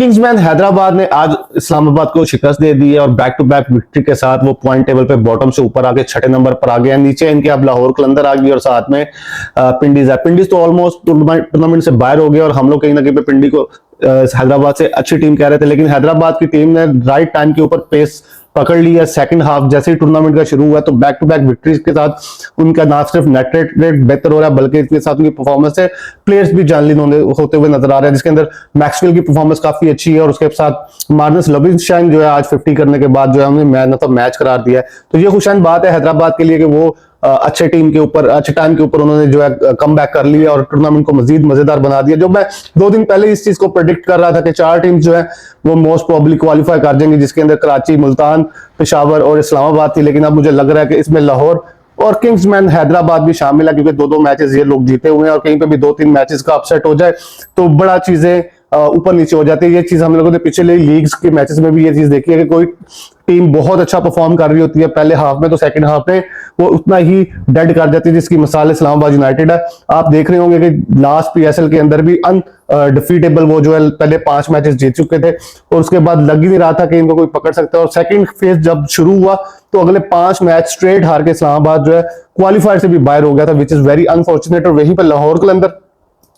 Kingsman Hyderabad ने आज इस्लामाबाद को शिकस्त दे दी है और बैक टू बैक विक्ट्री के साथ वो पॉइंट टेबल पे बॉटम से ऊपर आके छठे नंबर पर आ गए हैं। नीचे इनके अब लाहौर कलंदर आ गई और साथ में पिंडीज है। पिंडीज तो ऑलमोस्ट टूर्नामेंट से बाहर हो गया और हम लोग कहीं ना कहीं पे पिंडी को हैदराबाद से अच्छी टीम कह रहे थे, लेकिन हैदराबाद की टीम ने राइट टाइम के ऊपर पेस पकड़ लिया। सेकंड हाफ जैसे ही टूर्नामेंट का शुरू हुआ तो बैक टू बैक विक्ट्रीज के साथ उनका ना सिर्फ नेट रेट बेहतर हो रहा है बल्कि इसके साथ उनकी परफॉर्मेंस से प्लेयर्स भी जानलीन होते हुए नजर आ रहे हैं, जिसके अंदर मैक्सवेल की परफॉर्मेंस काफी अच्छी है और उसके साथ मार्नस लविंगस्टाइन जो है आज 50 करने के बाद जो है उन्होंने मैच करार दिया है। तो ये खुशाइन बात है हैदराबाद के लिए कि वो अच्छे टीम के ऊपर अच्छे टाइम के ऊपर उन्होंने जो है कम बैक कर लिया और टूर्नामेंट को मजीद मजेदार बना दिया। जो मैं 2 दिन पहले इस चीज को प्रेडिक्ट कर रहा था कि 4 टीम जो है वो मोस्ट प्रोबेबली क्वालिफाई कर जाएंगे, जिसके अंदर कराची, मुल्तान, पेशावर और इस्लामाबाद थी, लेकिन अब मुझे लग रहा है कि इसमें लाहौर और किंग्समैन हैदराबाद भी शामिल है, क्योंकि 2-2 मैचेस ये लोग जीते हुए हैं और कहीं पे भी 2-3 मैचेस का अपसेट हो जाए तो बड़ा चीजें ऊपर नीचे हो जाती है। ये चीज हम लोगों ने पिछले लीग्स के मैचेस में भी ये चीज देखी है कि कोई टीम बहुत अच्छा परफॉर्म कर रही होती है पहले हाफ में तो सेकंड हाफ में वो उतना ही डेड कर जाती है, जिसकी मिसाल इस्लामाबाद यूनाइटेड है। आप देख रहे होंगे कि लास्ट पीएसएल के अंदर भी डिफीटेबल वो जो है पहले 5 मैचेस जीत चुके थे और उसके बाद लग ही नहीं रहा था कि इनको कोई पकड़ सकता है। और सेकंड फेज जब शुरू हुआ तो अगले 5 मैच स्ट्रेट हार के इस्लामाबाद जो है क्वालिफायर से भी बाहर हो गया था, विच इज वेरी अनफॉर्चुनेट। और वहीं पर लाहौर कलंदर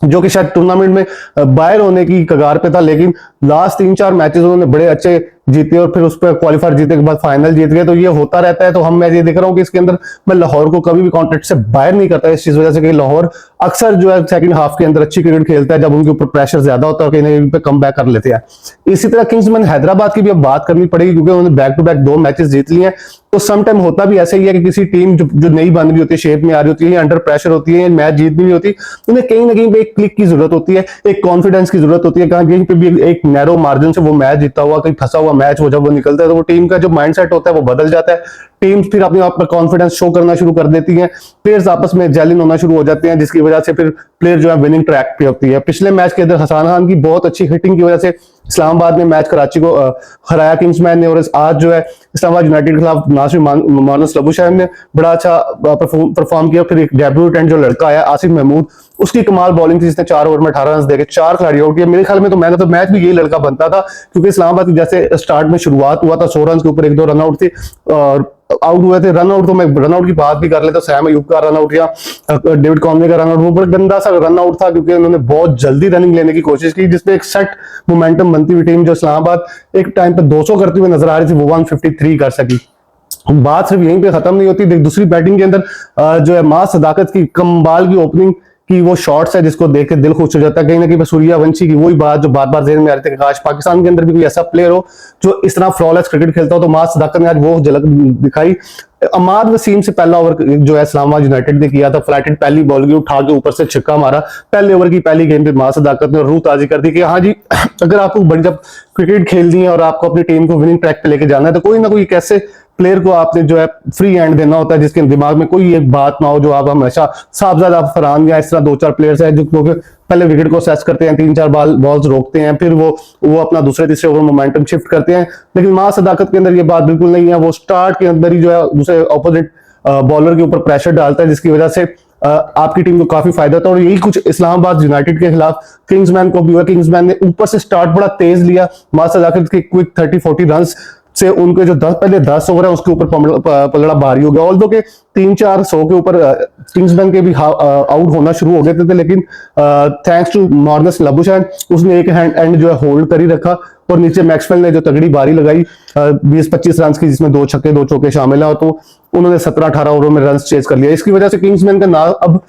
जो कि शायद टूर्नामेंट में बाहर होने की कगार पे था, लेकिन लास्ट 3-4 मैचेस उन्होंने बड़े अच्छे जीते और फिर उस पर क्वालिफायर जीते के बाद फाइनल जीत गए। तो ये होता रहता है। तो मैं ये देख रहा हूँ कि इसके अंदर मैं लाहौर को कभी भी कॉन्ट्रैक्ट से बाहर नहीं करता इस चीज वजह से कि लाहौर अक्सर जो है सेकंड हाफ के अंदर अच्छी क्रिकेट खेलता है जब उनके ऊपर प्रेशर ज्यादा होता है और कहीं ना कहीं पे कम बैक कर लेते हैं। इसी तरह किंग्समैन हैदराबाद की भी अब बात करनी पड़ेगी, क्योंकि उन्होंने बैक टू बैक 2 मैचेस जीत लिए हैं। तो सम टाइम होता भी ऐसा ही है कि किसी टीम जो नई बन रही होती है, शेप में आ रही होती है, अंडर प्रेशर होती है, मैच जीत भी नहीं होती, उन्हें कहीं ना कहीं पे एक क्लिक की जरूरत होती है, एक कॉन्फिडेंस की जरूरत होती है। कहीं पे भी एक नैरो मार्जिन से वो मैच जीता हुआ कहीं फंसा हुआ मैच हो जब वो निकलता है तो वो टीम का जो माइंडसेट होता है वो बदल जाता है। टीम फिर अपने आप पर कॉन्फिडेंस शो करना शुरू कर देती है, प्लेयर्स आपस में जेलिन होना शुरू हो जाते हैं, जिसकी वजह से फिर प्लेयर जो है विनिंग ट्रैक पे होती है। पिछले मैच के अंदर हसन खान की बहुत अच्छी हिटिंग की वजह से इस्लामाबाद में मैच कराची को हराया किंग्समैन ने, और आज जो है इस्लामाबाद यूनाइटेड के खिलाफ नासिर मार्नस लबुशैन ने बड़ा अच्छा परफॉर्म किया। फिर एक डेब्यूटेंट जो लड़का आया आसिफ महमूद, उसकी कमाल बॉलिंग थी, जिसने 4 ओवर में 18 रन देके 4 खिलाड़ी आउट किए। मेरे ख्याल में तो मैंने तो मैच भी यही लड़का बनता था, क्योंकि इस्लामाबाद की जैसे स्टार्ट में शुरुआत हुआ था 100 रन के ऊपर 1-2 रन आउट थे और आउट हुए थे। रन आउट तो मैं रन आउट की बात भी कर लेता, सैम अयूब का रन आउट या डेविड कॉनवे का रन आउट, वो बड़ा गंदा सा रन आउट था, क्योंकि उन्होंने बहुत जल्दी रनिंग लेने की कोशिश की, जिसपे एक सेट मोमेंटम बनती हुई टीम जो इस्लामाबाद एक टाइम पे 200 करती हुई नजर आ रही थी वो 153 कर सकी। बात सिर्फ यहीं पे खत्म नहीं होती। दूसरी बैटिंग के अंदर जो है मां सदाकत की कमाल की ओपनिंग कि वो शॉट्स है जिसको देख के दिल खुश हो जाता है। कहीं ना कहीं सूर्यवंशी की वही बात जो बार बार ज़हन में आ रही थी कि काश पाकिस्तान के अंदर भी कोई ऐसा प्लेयर हो जो इस तरह फ्लॉलेस क्रिकेट खेलता हो, तो मां सदाकत ने आज वो झलक दिखाई। अमाद वसीम से पहला ओवर जो है इस्लामाबाद यूनाइटेड ने किया था, फ्लैटेड पहली बॉल की उठा के ऊपर से छक्का मारा पहले ओवर की पहली गेंद पे मां सदाकत ने रूह ताजी कर दी कि हाँ जी, अगर आपको बड़ी जब क्रिकेट खेलनी है और आपको अपनी टीम को विनिंग ट्रैक पे लेके जाना है तो कोई ना कोई कैसे प्लेयर को आपने जो है फ्री हैंड देना होता है, जिसके दिमाग में कोई एक बात ना हो जो आप हमेशा साहबजादा फरहान या इस तरह 2-4 प्लेयर्स हैं जो पहले विकेट को सेट करते हैं, 3-4 बॉल्स रोकते हैं, फिर वो अपना दूसरे तीसरे ओवर मोमेंटम शिफ्ट करते हैं। लेकिन मां सदाकत के अंदर ये बात बिल्कुल नहीं है। वो स्टार्ट के अंदर ही जो है दूसरे ऑपोजिट बॉलर के ऊपर प्रेशर डालता है, जिसकी वजह से आपकी टीम को काफी फायदा था। और यही कुछ इस्लामाबाद यूनाइटेड के खिलाफ किंग्समैन को भी हुआ। किंग्समैन ने ऊपर से स्टार्ट बड़ा तेज लिया, मां सदाकत के क्विक 30-40 रन से उनके जो पहले 10 ओवर है उसके ऊपर पलड़ा भारी हो गया। ऑल्दो के 3-4 के ऊपर किंग्समैन के भी आउट होना शुरू हो गए थे, लेकिन थैंक्स टू मार्नस लबुशैन उसने एक एंड जो है होल्ड कर ही रखा और नीचे मैक्सवेल ने जो तगड़ी बारी लगाई 20-25 रन की, जिसमें 2 छक्के 2 चौके शामिल है, तो उन्होंने 17-18 ओवरों में रन चेज कर लिया। इसकी वजह से किंग्समैन का नाम अब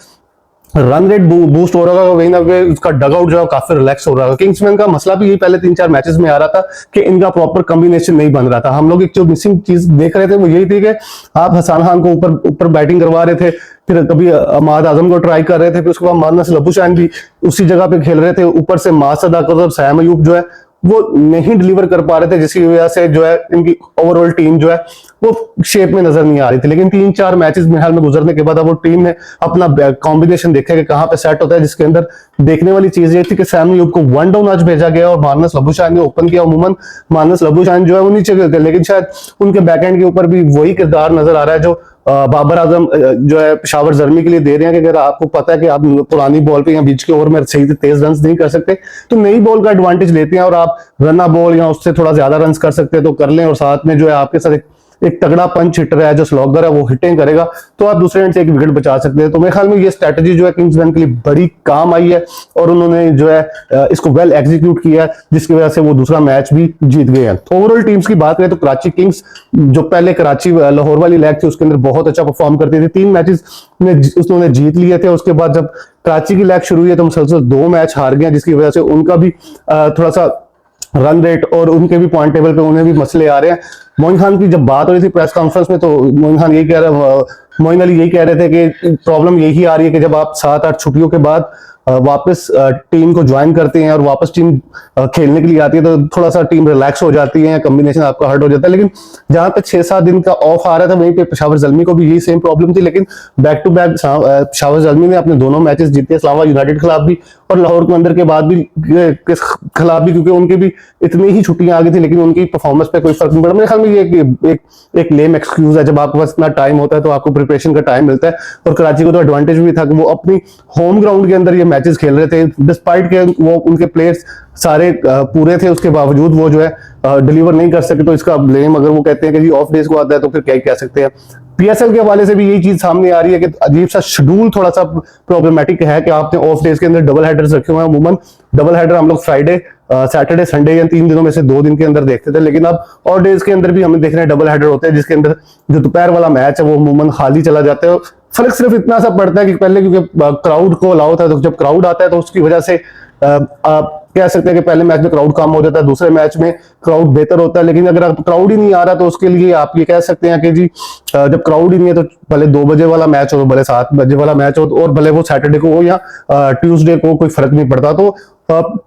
रन रेट बूस्ट हो रहा है, वही ना उसका डगआउट जो है काफी रिलैक्स हो रहा है। किंग्समैन का मसला भी यही पहले 3-4 मैचेस में आ रहा था कि इनका प्रॉपर कॉम्बिनेशन नहीं बन रहा था। हम लोग एक जो मिसिंग चीज देख रहे थे वो यही थी कि आप हसन खान को ऊपर बैटिंग करवा रहे थे, फिर कभी अमाद आजम को ट्राई कर रहे थे, फिर उसके बाद मार्नस लबुशैन भी उसी जगह पे खेल रहे थे, ऊपर से मां सदाकत और सैम अयूब जो है वो नहीं डिलीवर कर पा रहे थे, जिसकी वजह से जो है इनकी ओवरऑल टीम जो है वो शेप में नजर नहीं आ रही थी। लेकिन 3-4 मैचेस में हाल में गुजरने के बाद अब वो टीम ने अपना कॉम्बिनेशन देखा कि कहां पे सेट होता है, जिसके अंदर देखने वाली चीज ये थी कि सैम अयूब को 1 डाउन आज भेजा गया और मार्नस लबुशैन ने ओपन किया। अमूमन मार्नस लबुशैन जो है वो नीचे गिरते, लेकिन शायद उनके बैकएंड के ऊपर भी वही किरदार नजर आ रहा है जो बाबर आजम जो है पेशावर जर्मी के लिए दे रहे हैं कि अगर आपको पता है कि आप पुरानी बॉल पे या बीच के ओवर में सही से तेज रन नहीं कर सकते तो नई बॉल का एडवांटेज लेते हैं और आप रना बॉल या उससे थोड़ा ज्यादा रन कर सकते हैं तो कर लें, और साथ में जो है आपके साथ एक तगड़ा पंच हिटर है जो स्लॉगर है वो हिटिंग करेगा तो आप दूसरे एंड से एक विकेट बचा सकते हैं। तो मेरे ख्याल में ये स्ट्रेटजी जो है किंग्स इलेवन के लिए बड़ी काम आई है और उन्होंने जो है इसको वेल एग्जीक्यूट किया है, जिसकी वजह से वो दूसरा मैच भी जीत गए हैं। ओवरऑल टीम्स की बात करें तो कराची किंग्स जो पहले कराची लाहौर वाली लैग थी उसके अंदर बहुत अच्छा परफॉर्म करती थी, 3 मैचेस में उन्होंने जीत लिए थे। उसके बाद जब कराची की लैग शुरू हुई है तो मुसलसल 2 मैच हार गए, जिसकी वजह से उनका भी थोड़ा सा रन रेट और उनके भी पॉइंट टेबल पे उन्हें भी मसले आ रहे हैं। मोइन खान की जब बात हो रही थी प्रेस कॉन्फ्रेंस में तो मोइन खान यही कह रहे, मोइन अली यही कह रहे थे कि प्रॉब्लम यही आ रही है कि जब आप 7-8 छुट्टियों के बाद वापस टीम को ज्वाइन करते हैं और वापस टीम खेलने के लिए आती है तो थोड़ा सा टीम रिलैक्स हो जाती है, कॉम्बिनेशन आपका हर्ट हो जाता है। लेकिन जहां तक 6-7 दिन का ऑफ आ रहा था वहीं पे पेशावर जल्मी को भी यही सेम प्रॉब्लम थी, लेकिन बैक टू बैक पेशावर जल्मी ने अपने दोनों मैचेस जीते, इस्लामाबाद यूनाइटेड खिलाफ भी और लाहौर कलंदर के बाद भी खिलाफ भी, क्योंकि उनकी भी इतनी ही छुट्टियां आ गई थी लेकिन उनकी परफॉर्मेंस पे कोई फर्क नहीं पड़ा। मेरे ख्याल में ये एक लेम एक्सक्यूज है, जब आपके पास इतना टाइम होता है तो आपको प्रिपरेशन का टाइम मिलता है और कराची को तो एडवांटेज भी था कि वो अपनी होम ग्राउंड के अंदर ये मैचेस खेल रहे थे, डिस्पाइट के वो उनके प्लेयर्स सारे पूरे थे उसके बावजूद वो जो है डिलीवर नहीं कर सके। तो इसका ब्लेम अगर वो कहते हैं कि जी ऑफ डेज को आता है तो फिर क्या ही कह सकते हैं। पीएसएल के हवाले से भी यही चीज सामने आ रही है कि अजीब सा शेड्यूल थोड़ा सा प्रॉब्लमेटिक है कि आपने ऑफ डेज के अंदर डबल हेडर्स रखे हुए हैं। अमूमन डबल हेडर हम लोग फ्राइडे सैटरडे संडे या 3 दिनों में से 2 दिन के अंदर देखते थे, लेकिन अब और डेज के अंदर भी हमें देख रहे हैं डबल हेडर होते हैं जिसके अंदर जो दोपहर वाला मैच है वो अमूमन खाली चला जाता है। फर्क सिर्फ इतना सा पड़ता है कि पहले क्योंकि क्राउड को अलाउ था, तो जब क्राउड आता है तो उसकी वजह से आप कह सकते हैं कि पहले मैच में क्राउड कम हो जाता है, दूसरे मैच में क्राउड बेहतर होता है। लेकिन अगर क्राउड ही नहीं आ रहा तो उसके लिए आप ये कह सकते हैं कि जी जब क्राउड ही नहीं है तो भले 2 बजे वाला मैच हो, भले 7 बजे वाला मैच हो और भले वो सैटरडे को हो या ट्यूसडे को, कोई फर्क नहीं पड़ता। तो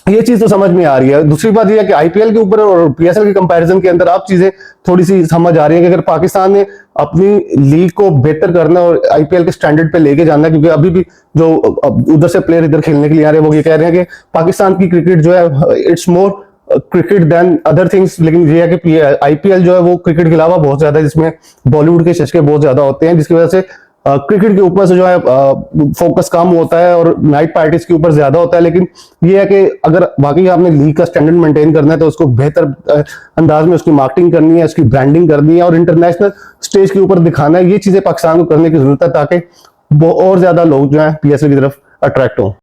ये चीज तो समझ में आ रही है। दूसरी बात यह है कि आईपीएल के ऊपर और पीएसएल के कंपैरिजन के अंदर आप चीजें थोड़ी सी समझ आ रही है कि अगर पाकिस्तान ने अपनी लीग को बेहतर करना और आईपीएल के स्टैंडर्ड पे लेके जाना, क्योंकि अभी भी जो उधर से प्लेयर इधर खेलने के लिए आ रहे हैं वो ये कह रहे हैं कि पाकिस्तान की क्रिकेट जो है it's more cricket than other things. लेकिन ये है कि आईपीएल जो है वो क्रिकेट के अलावा बहुत ज्यादा है, जिसमें बॉलीवुड के चस्के बहुत ज्यादा होते हैं, जिसकी वजह से क्रिकेट के ऊपर से जो है फोकस कम होता है और नाइट पार्टीज के ऊपर ज्यादा होता है। लेकिन ये है कि अगर वाकई आपने लीग का स्टैंडर्ड मेंटेन करना है तो उसको बेहतर अंदाज में उसकी मार्केटिंग करनी है, उसकी ब्रांडिंग करनी है और इंटरनेशनल स्टेज के ऊपर दिखाना है। ये चीजें पाकिस्तान को करने की जरूरत है ताकि और ज्यादा लोग जो है पीएसएल की तरफ अट्रैक्ट हों।